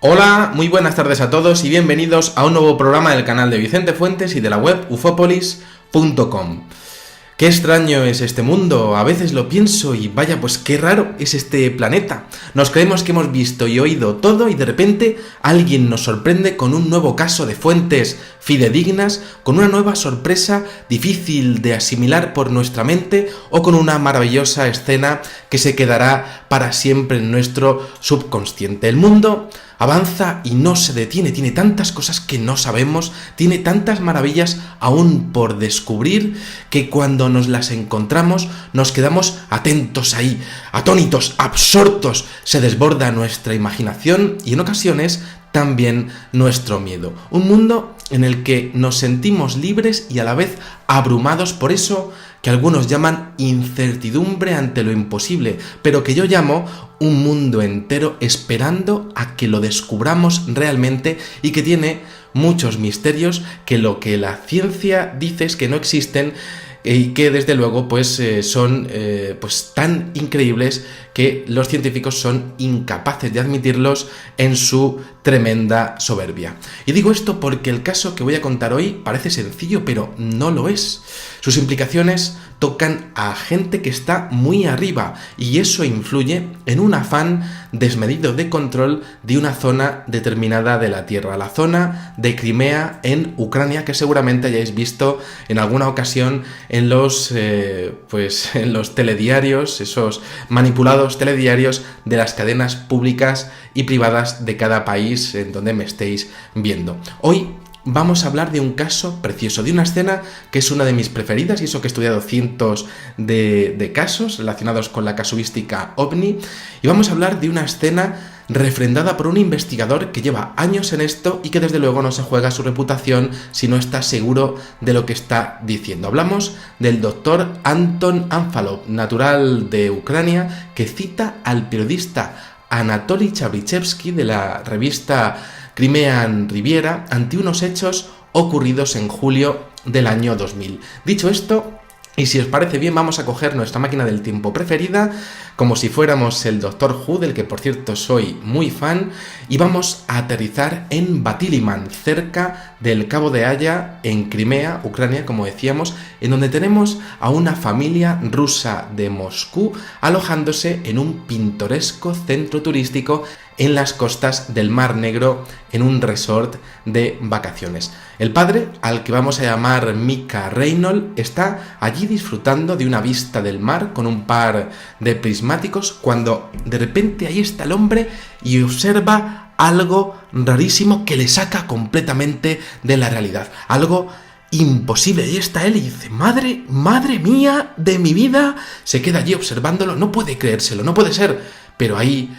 Hola, muy buenas tardes a todos y bienvenidos a un nuevo programa del canal de Vicente Fuentes y de la web ufopolis.com. Qué extraño es este mundo, a veces lo pienso y vaya, pues qué raro es este planeta. Nos creemos que hemos visto y oído todo y de repente alguien nos sorprende con un nuevo caso de fuentes fidedignas, con una nueva sorpresa difícil de asimilar por nuestra mente o con una maravillosa escena que se quedará para siempre en nuestro subconsciente. El mundo avanza y no se detiene, tiene tantas cosas que no sabemos, tiene tantas maravillas aún por descubrir que cuando nos las encontramos nos quedamos atentos ahí, atónitos, absortos, se desborda nuestra imaginación y en ocasiones también nuestro miedo. Un mundo en el que nos sentimos libres y a la vez abrumados por eso que algunos llaman incertidumbre ante lo imposible, pero que yo llamo un mundo entero esperando a que lo descubramos realmente y que tiene muchos misterios que lo que la ciencia dice es que no existen y que desde luego son tan increíbles que los científicos son incapaces de admitirlos en su tremenda soberbia. Y digo esto porque el caso que voy a contar hoy parece sencillo, pero no lo es. Sus implicaciones tocan a gente que está muy arriba y eso influye en un afán desmedido de control de una zona determinada de la Tierra, la zona de Crimea en Ucrania, que seguramente hayáis visto en alguna ocasión en los telediarios, esos manipulados telediarios de las cadenas públicas y privadas de cada país en donde me estéis viendo. Hoy vamos a hablar de un caso precioso, de una escena que es una de mis preferidas y eso que he estudiado cientos de casos relacionados con la casuística OVNI, y vamos a hablar de una escena refrendada por un investigador que lleva años en esto y que desde luego no se juega su reputación si no está seguro de lo que está diciendo. Hablamos del doctor Anton Anfalov, natural de Ucrania, que cita al periodista Anatoly Chabrichevsky de la revista Crimean Riviera ante unos hechos ocurridos en julio del año 2000. Dicho esto, y si os parece bien, vamos a coger nuestra máquina del tiempo preferida, como si fuéramos el Doctor Who, del que por cierto soy muy fan, y vamos a aterrizar en Batiliman, cerca del Cabo de Haya, en Crimea, Ucrania, como decíamos, en donde tenemos a una familia rusa de Moscú alojándose en un pintoresco centro turístico en las costas del Mar Negro, en un resort de vacaciones. El padre, al que vamos a llamar Mika Reinold, está allí disfrutando de una vista del mar con un par de prismáticos cuando de repente ahí está el hombre y observa algo rarísimo que le saca completamente de la realidad. Algo imposible. Ahí está él y dice: madre mía de mi vida. Se queda allí observándolo, no puede creérselo, no puede ser. Pero ahí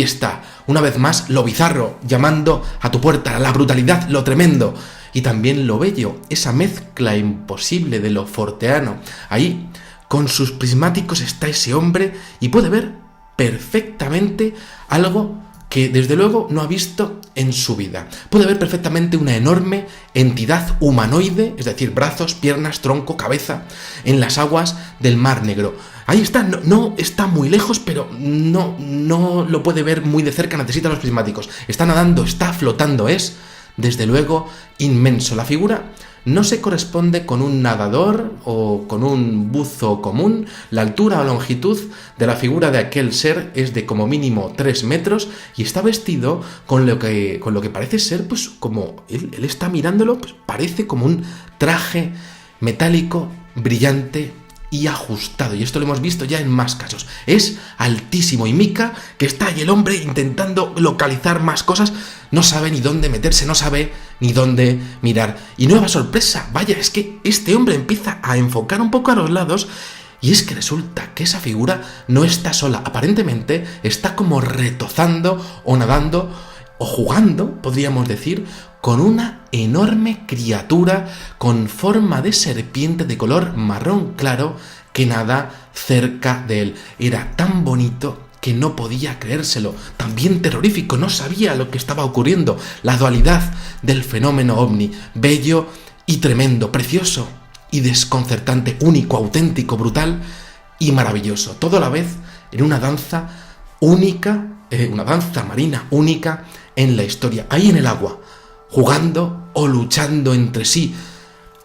está, una vez más, lo bizarro llamando a tu puerta, la brutalidad, lo tremendo y también lo bello, esa mezcla imposible de lo forteano. Ahí, con sus prismáticos, está ese hombre y puede ver perfectamente algo que desde luego no ha visto en su vida. Puede ver perfectamente una enorme entidad humanoide, es decir, brazos, piernas, tronco, cabeza, en las aguas del Mar Negro. Ahí está, no está muy lejos, pero no lo puede ver muy de cerca, necesita los prismáticos. Está nadando, está flotando, es, desde luego, inmenso. La figura no se corresponde con un nadador o con un buzo común. La altura o longitud de la figura de aquel ser es de como mínimo 3 metros y está vestido con lo que parece ser, pues como él está mirándolo, pues parece como un traje metálico, brillante y ajustado, y esto lo hemos visto ya en más casos. Es altísimo y Mika, que está ahí el hombre intentando localizar más cosas, no sabe ni dónde meterse, no sabe ni dónde mirar. Y nueva sorpresa, vaya, es que este hombre empieza a enfocar un poco a los lados y es que resulta que esa figura no está sola, aparentemente está como retozando o nadando o jugando, podríamos decir, con una enorme criatura con forma de serpiente de color marrón claro que nada cerca de él. Era tan bonito que no podía creérselo, también terrorífico, no sabía lo que estaba ocurriendo, la dualidad del fenómeno ovni, bello y tremendo, precioso y desconcertante, único, auténtico, brutal y maravilloso, todo a la vez en una danza única, una danza marina única en la historia, ahí en el agua, jugando o luchando entre sí.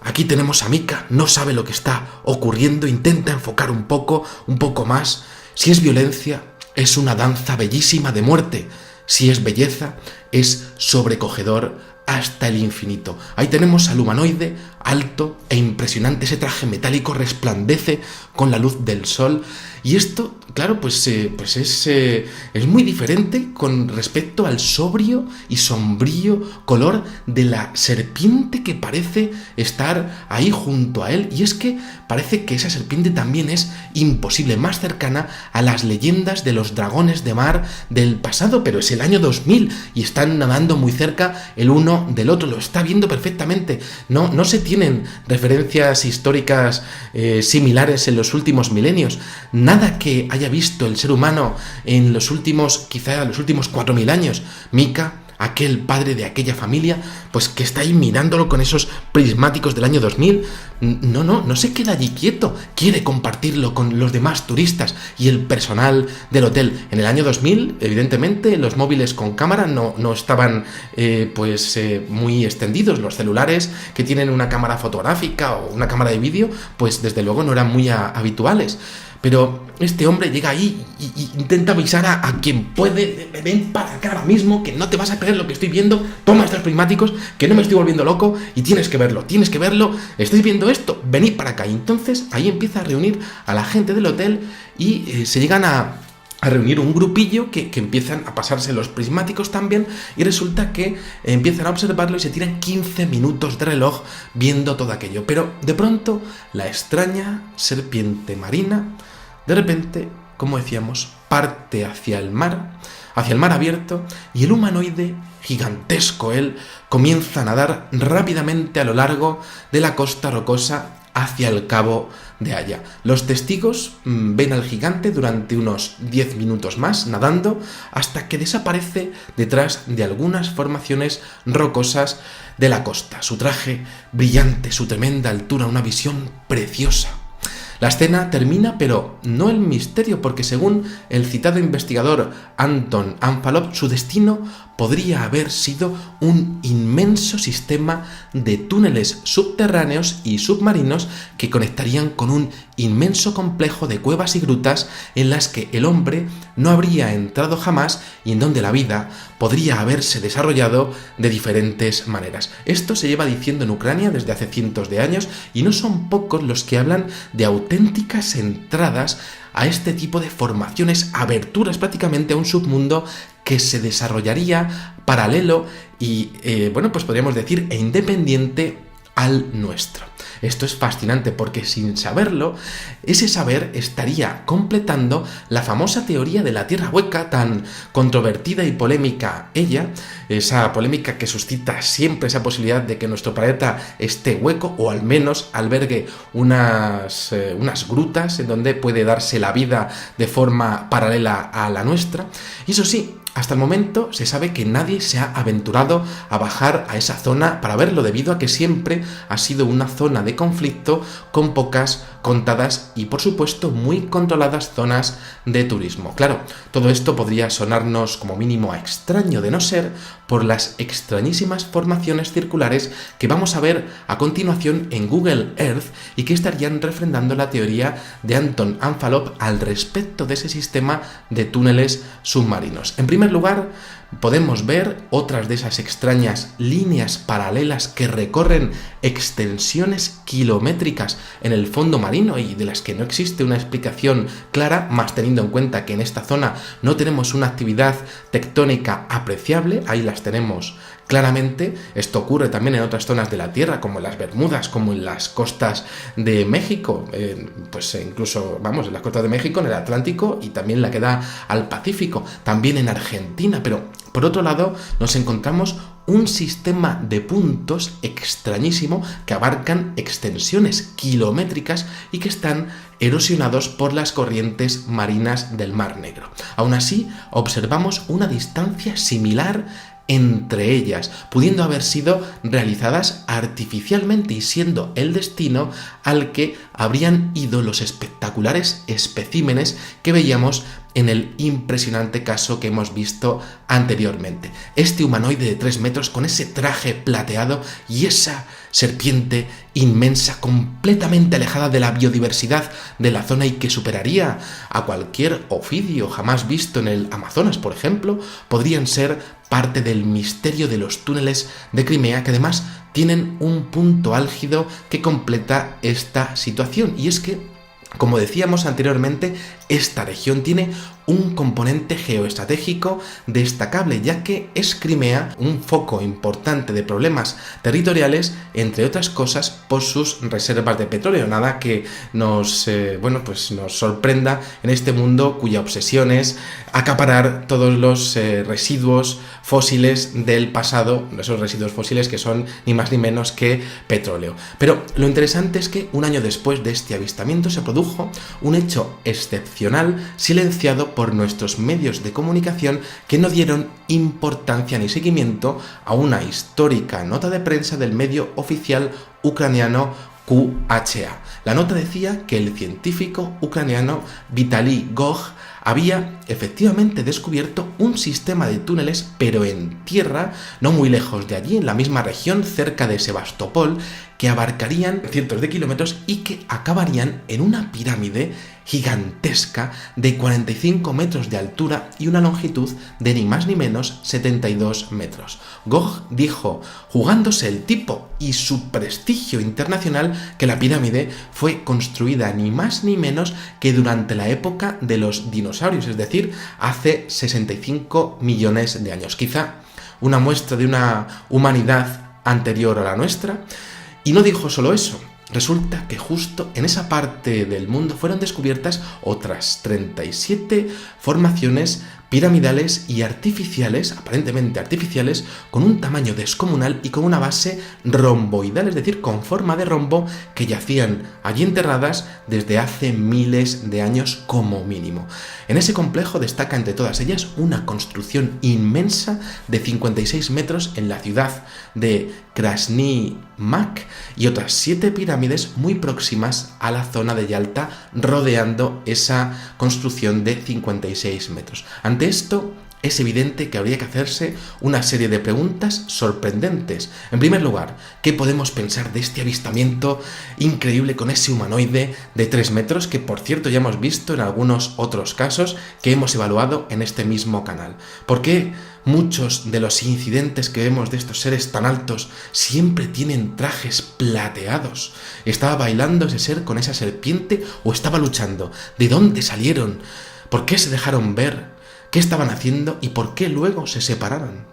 Aquí tenemos a Mika, no sabe lo que está ocurriendo, intenta enfocar un poco más. Si es violencia, es una danza bellísima de muerte. Si es belleza, es sobrecogedor hasta el infinito. Ahí tenemos al humanoide, alto e impresionante. Ese traje metálico resplandece con la luz del sol. Y esto, claro, pues es muy diferente con respecto al sobrio y sombrío color de la serpiente que parece estar ahí junto a él. Y es que parece que esa serpiente también es imposible, más cercana a las leyendas de los dragones de mar del pasado, pero es el año 2000 y están nadando muy cerca el uno del otro, lo está viendo perfectamente. No se tienen referencias históricas similares en los últimos milenios. Nada que haya visto el ser humano en los últimos 4.000 años. Mika, aquel padre de aquella familia, pues que está ahí mirándolo con esos prismáticos del año 2000, no se queda allí quieto, quiere compartirlo con los demás turistas y el personal del hotel. En el año 2000, evidentemente, los móviles con cámara no estaban muy extendidos. Los celulares que tienen una cámara fotográfica o una cámara de vídeo, pues desde luego no eran muy habituales. Pero este hombre llega ahí y intenta avisar a quien puede: ven para acá ahora mismo, que no te vas a creer lo que estoy viendo, toma estos prismáticos, que no me estoy volviendo loco y tienes que verlo, ¿estáis viendo esto? Venid para acá. Y entonces ahí empieza a reunir a la gente del hotel y se llegan a reunir un grupillo que empiezan a pasarse los prismáticos también, y resulta que empiezan a observarlo y se tiran 15 minutos de reloj viendo todo aquello. Pero de pronto la extraña serpiente marina, de repente, como decíamos, parte hacia el mar abierto, y el humanoide, gigantesco él, comienza a nadar rápidamente a lo largo de la costa rocosa hacia el cabo de Haya. Los testigos ven al gigante durante unos 10 minutos más nadando, hasta que desaparece detrás de algunas formaciones rocosas de la costa. Su traje brillante, su tremenda altura, una visión preciosa. La escena termina, pero no el misterio, porque según el citado investigador Anton Anfalov, su destino podría haber sido un inmenso sistema de túneles subterráneos y submarinos que conectarían con un inmenso complejo de cuevas y grutas en las que el hombre no habría entrado jamás y en donde la vida podría haberse desarrollado de diferentes maneras. Esto se lleva diciendo en Ucrania desde hace cientos de años, y no son pocos los que hablan de auténticas entradas a este tipo de formaciones, aberturas prácticamente a un submundo que se desarrollaría paralelo y, pues podríamos decir, independiente al nuestro. Esto es fascinante porque, sin saberlo, ese saber estaría completando la famosa teoría de la Tierra hueca, tan controvertida y polémica esa polémica que suscita siempre esa posibilidad de que nuestro planeta esté hueco, o al menos albergue unas grutas en donde puede darse la vida de forma paralela a la nuestra. Y eso sí, hasta el momento se sabe que nadie se ha aventurado a bajar a esa zona para verlo, debido a que siempre ha sido una zona de conflicto con pocas, contadas y, por supuesto, muy controladas zonas de turismo. Claro, todo esto podría sonarnos como mínimo a extraño, de no ser por las extrañísimas formaciones circulares que vamos a ver a continuación en Google Earth y que estarían refrendando la teoría de Anton Anfalov al respecto de ese sistema de túneles submarinos. En primer lugar, podemos ver otras de esas extrañas líneas paralelas que recorren extensiones kilométricas en el fondo marino y de las que no existe una explicación clara, más teniendo en cuenta que en esta zona no tenemos una actividad tectónica apreciable. Ahí las tenemos claramente. Esto ocurre también en otras zonas de la Tierra, como en las Bermudas, como en las costas de México, incluso, en las costas de México, en el Atlántico, y también la que da al Pacífico, también en Argentina. Pero, por otro lado, nos encontramos un sistema de puntos extrañísimo que abarcan extensiones kilométricas y que están erosionados por las corrientes marinas del Mar Negro. Aún así, observamos una distancia similar entre ellas, pudiendo haber sido realizadas artificialmente y siendo el destino al que habrían ido los espectaculares especímenes que veíamos en el impresionante caso que hemos visto anteriormente. Este humanoide de 3 metros con ese traje plateado y esa serpiente inmensa, completamente alejada de la biodiversidad de la zona y que superaría a cualquier ofidio jamás visto en el Amazonas, por ejemplo, podrían ser parte del misterio de los túneles de Crimea, que además tienen un punto álgido que completa esta situación, y es que, como decíamos anteriormente, esta región tiene un componente geoestratégico destacable, ya que es Crimea un foco importante de problemas territoriales, entre otras cosas por sus reservas de petróleo. Nada que nos sorprenda en este mundo cuya obsesión es acaparar todos los residuos fósiles del pasado, esos residuos fósiles que son ni más ni menos que petróleo. Pero lo interesante es que un año después de este avistamiento se produjo un hecho excepcional silenciado por nuestros medios de comunicación, que no dieron importancia ni seguimiento a una histórica nota de prensa del medio oficial ucraniano QHA. La nota decía que el científico ucraniano Vitaly Gog había efectivamente descubierto un sistema de túneles, pero en tierra, no muy lejos de allí, en la misma región, cerca de Sebastopol, que abarcarían cientos de kilómetros y que acabarían en una pirámide gigantesca de 45 metros de altura y una longitud de ni más ni menos 72 metros. Gog dijo, jugándose el tipo y su prestigio internacional, que la pirámide fue construida ni más ni menos que durante la época de los dinosaurios, es decir, hace 65 millones de años. Quizá una muestra de una humanidad anterior a la nuestra. Y no dijo solo eso. Resulta que justo en esa parte del mundo fueron descubiertas otras 37 formaciones piramidales y artificiales, aparentemente artificiales, con un tamaño descomunal y con una base romboidal, es decir, con forma de rombo, que yacían allí enterradas desde hace miles de años como mínimo. En ese complejo destaca entre todas ellas una construcción inmensa de 56 metros en la ciudad de Krasny Mak y otras 7 pirámides muy próximas a la zona de Yalta, rodeando esa construcción de 56 metros. Ante esto, es evidente que habría que hacerse una serie de preguntas sorprendentes. En primer lugar, ¿qué podemos pensar de este avistamiento increíble con ese humanoide de 3 metros que, por cierto, ya hemos visto en algunos otros casos que hemos evaluado en este mismo canal? ¿Por qué muchos de los incidentes que vemos de estos seres tan altos siempre tienen trajes plateados? ¿Estaba bailando ese ser con esa serpiente o estaba luchando? ¿De dónde salieron? ¿Por qué se dejaron ver? ¿Qué estaban haciendo y por qué luego se separaron?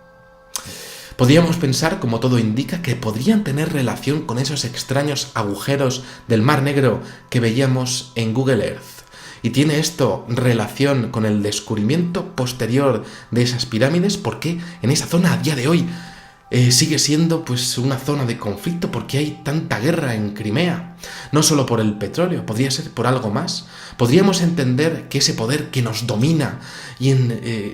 Podríamos pensar, como todo indica, que podrían tener relación con esos extraños agujeros del Mar Negro que veíamos en Google Earth. ¿Y tiene esto relación con el descubrimiento posterior de esas pirámides? ¿Por qué en esa zona a día de hoy sigue siendo pues una zona de conflicto? ¿Por qué hay tanta guerra en Crimea? No solo por el petróleo, podría ser por algo más. Podríamos entender que ese poder que nos domina y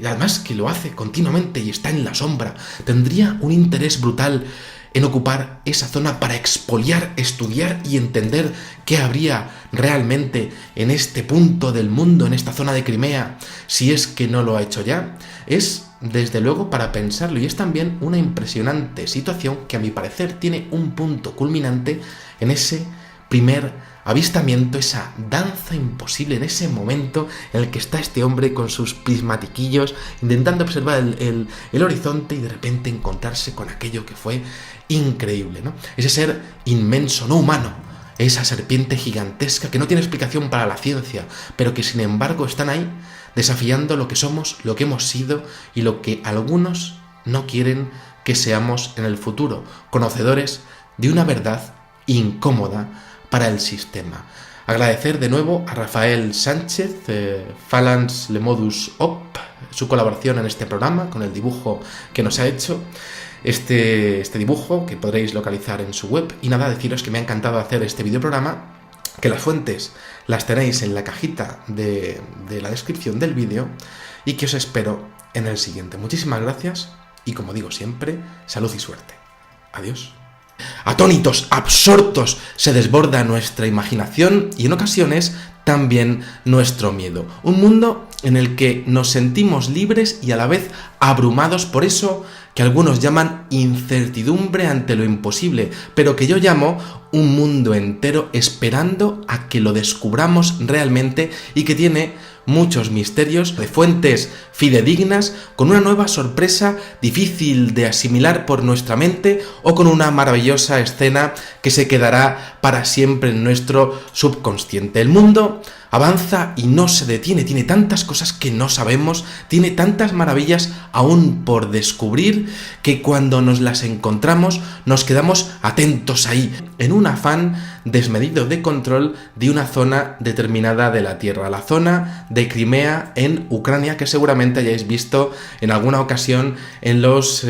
además que lo hace continuamente y está en la sombra, tendría un interés brutal en ocupar esa zona para expoliar, estudiar y entender qué habría realmente en este punto del mundo, en esta zona de Crimea, si es que no lo ha hecho ya. Es desde luego para pensarlo, y es también una impresionante situación que a mi parecer tiene un punto culminante en ese primer avistamiento, esa danza imposible, en ese momento en el que está este hombre con sus prismatiquillos intentando observar el horizonte y de repente encontrarse con aquello que fue increíble, ¿no? Ese ser inmenso, no humano, esa serpiente gigantesca que no tiene explicación para la ciencia, pero que sin embargo están ahí desafiando lo que somos, lo que hemos sido y lo que algunos no quieren que seamos en el futuro, conocedores de una verdad incómoda para el sistema. Agradecer de nuevo a Rafael Sánchez, Phalanx Le Modus Op, su colaboración en este programa con el dibujo que nos ha hecho. Este dibujo que podréis localizar en su web. Y nada, deciros que me ha encantado hacer este videoprograma, que las fuentes las tenéis en la cajita de la descripción del vídeo y que os espero en el siguiente. Muchísimas gracias y como digo siempre, salud y suerte. Adiós. Atónitos, absortos, se desborda nuestra imaginación y en ocasiones también nuestro miedo. Un mundo en el que nos sentimos libres y a la vez abrumados por eso que algunos llaman incertidumbre ante lo imposible, pero que yo llamo un mundo entero esperando a que lo descubramos realmente y que tiene muchos misterios de fuentes fidedignas, con una nueva sorpresa difícil de asimilar por nuestra mente o con una maravillosa escena que se quedará para siempre en nuestro subconsciente. El mundo avanza y no se detiene, tiene tantas cosas que no sabemos, tiene tantas maravillas aún por descubrir que cuando nos las encontramos nos quedamos atentos ahí, en un afán desmedido de control de una zona determinada de la Tierra, la zona de Crimea en Ucrania, que seguramente hayáis visto en alguna ocasión en los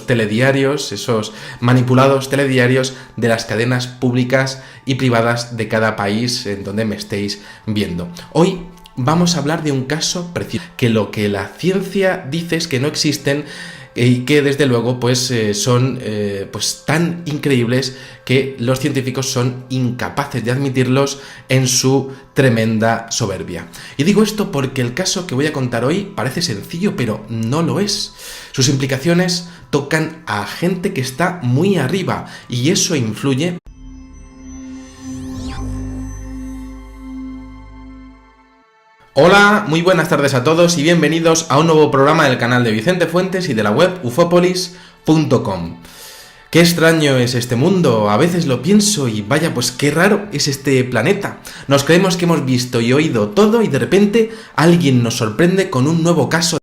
telediarios, esos manipulados telediarios de las cadenas públicas y privadas de cada país en donde me estéis viendo. Hoy vamos a hablar de un caso preciso, que lo que la ciencia dice es que no existen y que desde luego son tan increíbles que los científicos son incapaces de admitirlos en su tremenda soberbia. Y digo esto porque el caso que voy a contar hoy parece sencillo, pero no lo es. Sus implicaciones tocan a gente que está muy arriba y eso influye. Hola, muy buenas tardes a todos y bienvenidos a un nuevo programa del canal de Vicente Fuentes y de la web ufopolis.com. Qué extraño es este mundo, a veces lo pienso y vaya, pues qué raro es este planeta. Nos creemos que hemos visto y oído todo y de repente alguien nos sorprende con un nuevo caso.